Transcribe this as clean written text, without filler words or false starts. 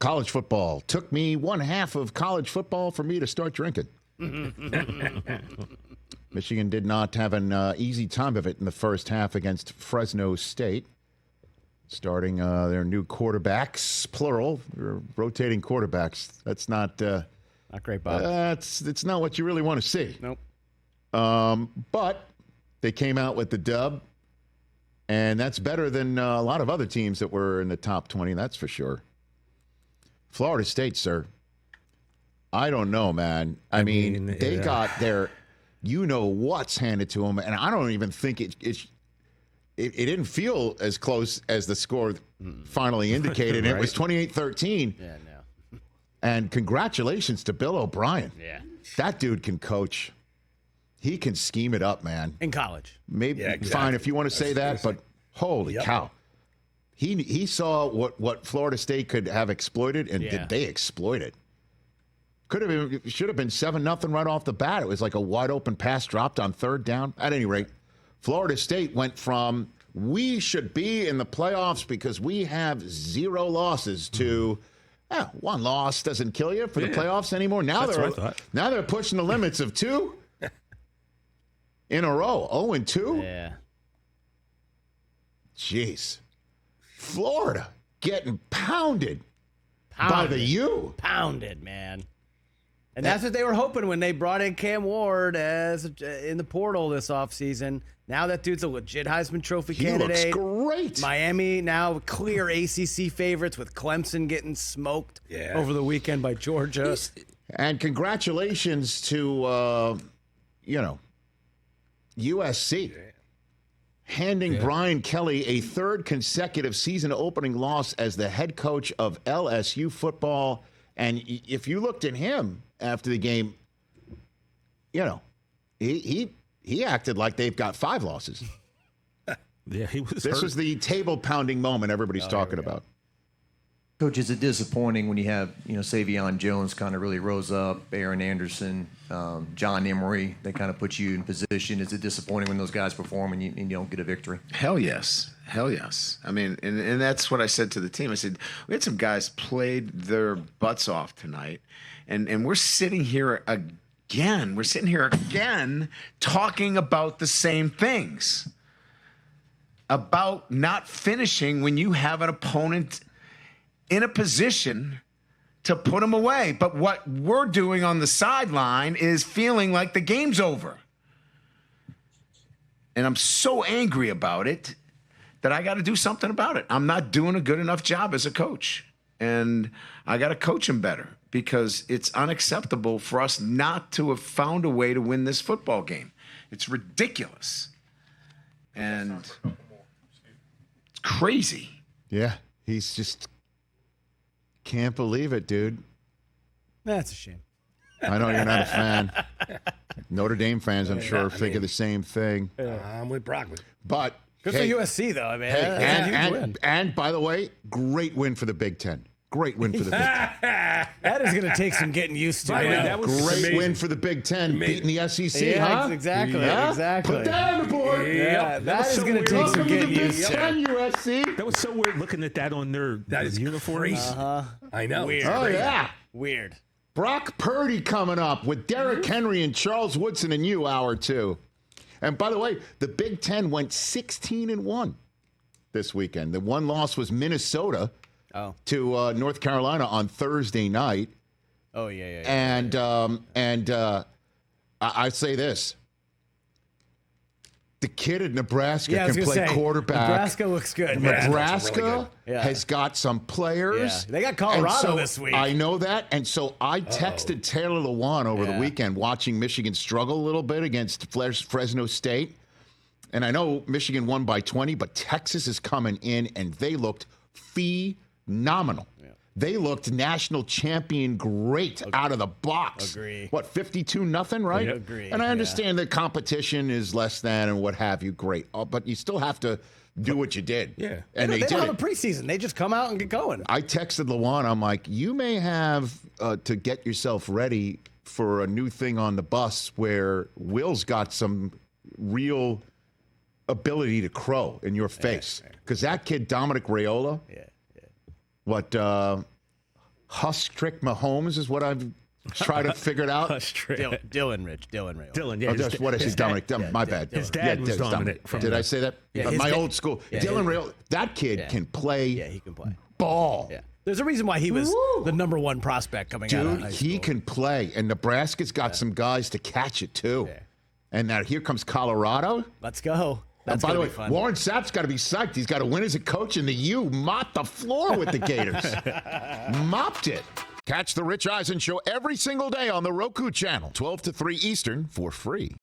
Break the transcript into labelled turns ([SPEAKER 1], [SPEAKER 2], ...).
[SPEAKER 1] college football. Took me one half of college football for me to start drinking. Michigan did not have an easy time of it in the first half against Fresno State. Starting their new quarterbacks, plural, rotating quarterbacks. That's not
[SPEAKER 2] great, Bob.
[SPEAKER 1] It's not what you really want to see.
[SPEAKER 2] Nope.
[SPEAKER 1] But they came out with the dub, and that's better than a lot of other teams that were in the top 20, that's for sure. Florida State, sir. I don't know, man. I mean they got their what's handed to them, and I don't even think it didn't feel as close as the score finally indicated. Right. It was 28-13.
[SPEAKER 2] Yeah, no.
[SPEAKER 1] And congratulations to Bill O'Brien.
[SPEAKER 2] Yeah.
[SPEAKER 1] That dude can coach. He can scheme it up, man.
[SPEAKER 2] In college.
[SPEAKER 1] Maybe fine if you want to say that, but holy cow. He saw what Florida State could have exploited, and did they exploit it? Should have been 7-0 right off the bat. It was like a wide open pass dropped on third down. At any rate, Florida State went from we should be in the playoffs because we have 0 losses to one loss doesn't kill you for the playoffs anymore. Now they're pushing the limits of 2 in a row. 0-2.
[SPEAKER 2] Yeah.
[SPEAKER 1] Jeez. Florida getting pounded by the U.
[SPEAKER 2] Pounded, man. And that's what they were hoping when they brought in Cam Ward in the portal this offseason. Now that dude's a legit Heisman Trophy candidate.
[SPEAKER 1] He looks great.
[SPEAKER 2] Miami now clear ACC favorites with Clemson getting smoked over the weekend by Georgia.
[SPEAKER 1] And congratulations to, USC. Handing Brian Kelly a 3rd consecutive season-opening loss as the head coach of LSU football. And if you looked at him after the game, he acted like they've got 5 losses.
[SPEAKER 3] Yeah, he was.
[SPEAKER 1] This was the table-pounding moment everybody's talking about.
[SPEAKER 4] Coach, is it disappointing when you have, Savion Jones kind of really rose up, Aaron Anderson, John Emery, they kind of put you in position? Is it disappointing when those guys perform and you don't get a victory?
[SPEAKER 5] Hell yes. Hell yes. I mean, and that's what I said to the team. I said, we had some guys played their butts off tonight, and we're sitting here again. We're sitting here again talking about the same things, about not finishing when you have an opponent in a position to put them away. But what we're doing on the sideline is feeling like the game's over. And I'm so angry about it that I got to do something about it. I'm not doing a good enough job as a coach. And I got to coach him better because it's unacceptable for us not to have found a way to win this football game. It's ridiculous. And it's crazy.
[SPEAKER 1] Yeah, he's just can't believe it, dude.
[SPEAKER 2] That's a shame.
[SPEAKER 1] I know you're not a fan. Notre Dame fans, I'm sure, figure the same thing.
[SPEAKER 6] I'm with Brockman.
[SPEAKER 1] But
[SPEAKER 2] good for USC, though. I mean,
[SPEAKER 1] and by the way, great win for the Big Ten. Great win for the Big Ten.
[SPEAKER 2] That is going to take some getting used to.
[SPEAKER 1] That was great win for the Big Ten, beating the SEC.
[SPEAKER 2] Yeah, exactly.
[SPEAKER 1] Put that on the board.
[SPEAKER 2] Yeah, that is going to take some getting used to.
[SPEAKER 1] USC.
[SPEAKER 3] That was so weird looking at that on their uniforms.
[SPEAKER 6] I know.
[SPEAKER 2] Weird.
[SPEAKER 1] Oh, yeah.
[SPEAKER 2] Weird.
[SPEAKER 1] Brock Purdy coming up with Derrick Henry and Charles Woodson and you, hour 2. And by the way, the Big Ten went 16-1 this weekend. The one loss was Minnesota to North Carolina on Thursday night.
[SPEAKER 2] Oh, yeah.
[SPEAKER 1] And I say this. The kid at Nebraska can play quarterback.
[SPEAKER 2] Nebraska looks good.
[SPEAKER 1] Nebraska has got some players.
[SPEAKER 2] Yeah. They got Colorado this week.
[SPEAKER 1] I know that. And so I texted Taylor Lewan over the weekend watching Michigan struggle a little bit against Fresno State. And I know Michigan won by 20, but Texas is coming in, and they looked phenomenal. Yeah. They looked national champion great out of the box.
[SPEAKER 2] Agree.
[SPEAKER 1] What, 52-0, right?
[SPEAKER 2] Agree.
[SPEAKER 1] And I understand that competition is less than and what have you. Great. But you still have to do what you did.
[SPEAKER 3] Yeah.
[SPEAKER 1] And they
[SPEAKER 2] don't
[SPEAKER 1] did
[SPEAKER 2] have a preseason. They just come out and get going.
[SPEAKER 1] I texted Lewan. I'm like, you may have to get yourself ready for a new thing on the bus where Will's got some real ability to crow in your face. Because that kid, Dominic Raiola, Hustrick Mahomes is what I've tried to figure it out.
[SPEAKER 2] Dylan Ray.
[SPEAKER 3] Dylan, yeah.
[SPEAKER 1] Oh, that's what I said, Dominic. My bad.
[SPEAKER 3] His dad was dominant.
[SPEAKER 1] Did I say that?
[SPEAKER 2] Yeah,
[SPEAKER 1] My
[SPEAKER 2] his
[SPEAKER 1] old school. Dylan Ray, that kid can play.
[SPEAKER 2] Yeah, he can play.
[SPEAKER 1] Ball.
[SPEAKER 2] Yeah. There's a reason why he was the number one prospect coming out of high school.
[SPEAKER 1] He can play, and Nebraska's got some guys to catch it too. Yeah. And now here comes Colorado.
[SPEAKER 2] Let's go.
[SPEAKER 1] And by the way, Warren Sapp's got to be psyched. He's got to win as a coach, and the U mopped the floor with the Gators. Mopped it. Catch the Rich Eisen Show every single day on the Roku channel, 12 to 3 Eastern, for free.